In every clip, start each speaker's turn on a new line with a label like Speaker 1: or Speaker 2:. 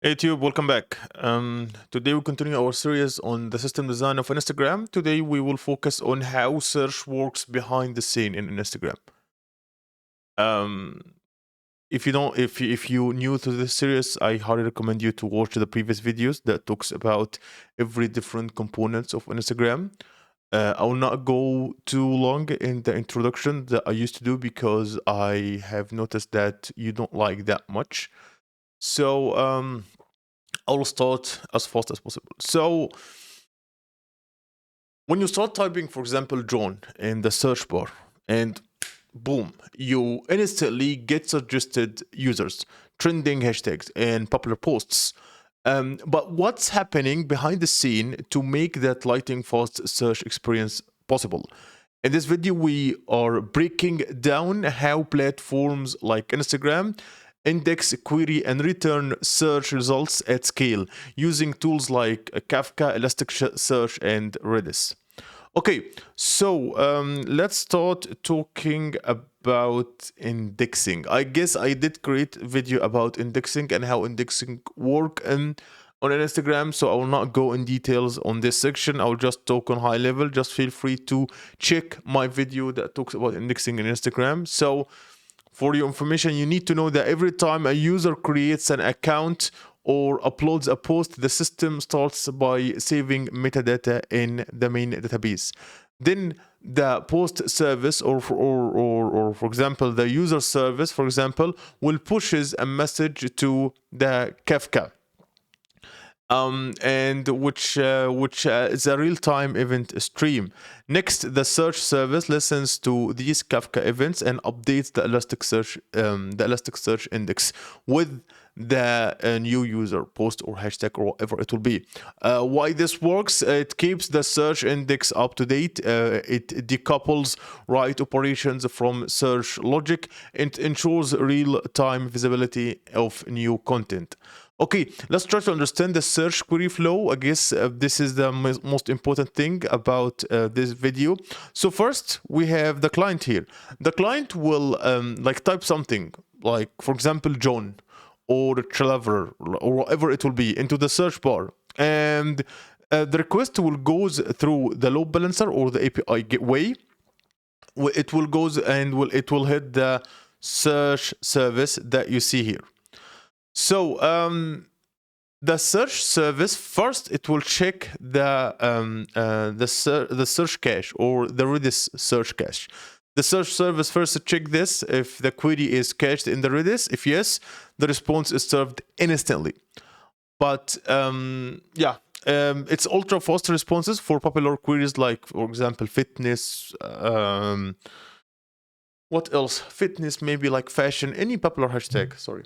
Speaker 1: Hey YouTube, welcome back. Today we continue our series on the system design of Instagram. Today we will focus on how search works behind the scene in Instagram. Um, if you new to this series, I highly recommend you to watch the previous videos that talks about every different components of Instagram. I will not go too long in the introduction that I used to do because I have noticed that you don't like that much. So I will start as fast as possible. So when you start typing, for example, John in the search bar, and boom, you instantly get suggested users, trending hashtags, and popular posts. But what's happening behind the scene to make that lightning fast search experience possible? In this video, we are breaking down how platforms like Instagram index, query, and return search results at scale using tools like Kafka, Elasticsearch, and Redis. Okay, so let's start talking about indexing. I guess I did create a video about indexing and how indexing work on Instagram, so I will not go in details on this section. I will just talk on high level. Just feel free to check my video that talks about indexing in Instagram. So for your information, you need to know that every time a user creates an account or uploads a post, the system starts by saving metadata in the main database. Then the post service or for example, the user service, for example, will pushes a message to the Kafka. And which is a real-time event stream. Next, the search service listens to these Kafka events and updates the Elasticsearch index with the new user post or hashtag or whatever it will be. Why this works? It keeps the search index up to date. It decouples write operations from search logic. It ensures real-time visibility of new content. Okay, let's try to understand the search query flow. I guess this is the most important thing about this video. So first, we have the client here. The client will like type something, like for example, John or Traveler or whatever it will be into the search bar. And the request will goes through the load balancer or the API gateway. It will goes and it will hit the search service that you see here. So the search service first it will check the search cache or the Redis search cache. The search service first check this if the query is cached in the Redis. If yes, the response is served instantly. But it's ultra fast responses for popular queries like, for example, fitness. What else? Fitness, maybe like fashion, any popular hashtag. Sorry.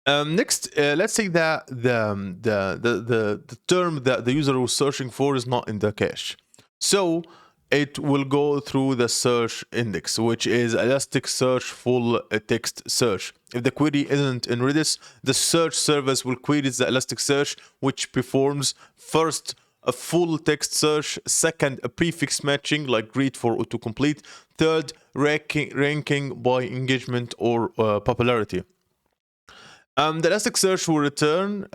Speaker 1: Next, let's say that the term that the user was searching for is not in the cache. So it will go through the search index, which is Elasticsearch full text search. If the query isn't in Redis, the search service will query the Elasticsearch, which performs first a full text search, second a prefix matching like read for autocomplete, third ranking by engagement or popularity. The Elasticsearch will return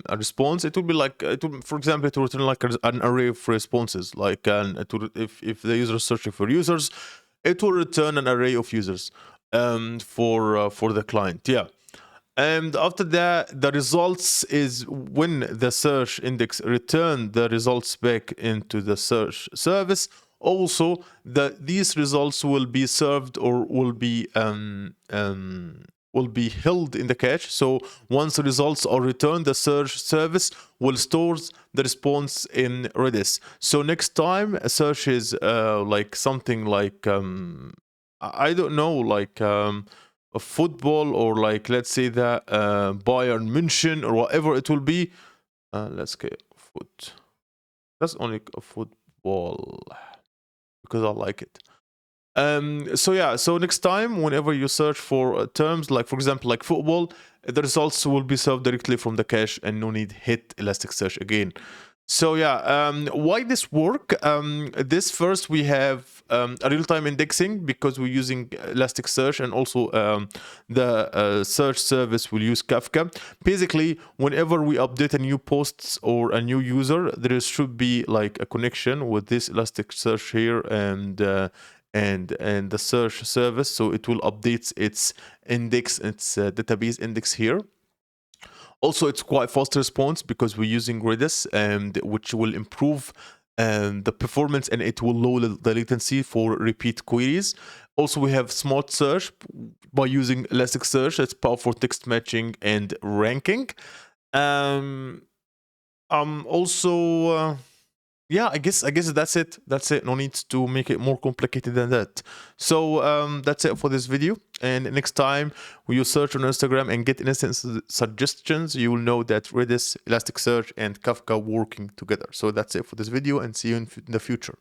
Speaker 1: a response. It will be like for example, it will return like an array of responses. Like if the user is searching for users, it will return an array of users for the client. Yeah. And after that, the results is when the search index return the results back into the search service. Also, these results will be served or will be held in the cache. So once the results are returned, the search service will store the response in Redis. So next time a search is like something like I don't know, like a football or like let's say that Bayern München or whatever it will be. Let's get foot. That's only a football because I like it. So next time whenever you search for terms like for example like football, the results will be served directly from the cache and no need hit Elasticsearch again. So yeah, why this work? This first we have a real-time indexing because we're using Elasticsearch, and also the search service will use Kafka. Basically, whenever we update a new post or a new user, there should be like a connection with this Elasticsearch here and the search service, so it will update its index, its database index here. Also, it's quite fast response because we're using Redis, and which will improve the performance, and it will lower the latency for repeat queries. Also, we have smart search by using Elasticsearch. It's powerful text matching and ranking. Also, yeah, I guess that's it. That's it. No need to make it more complicated than that. So that's it for this video. And next time when you search on Instagram and get instance suggestions, you will know that Redis, Elasticsearch, and Kafka working together. So that's it for this video, and see you in the future.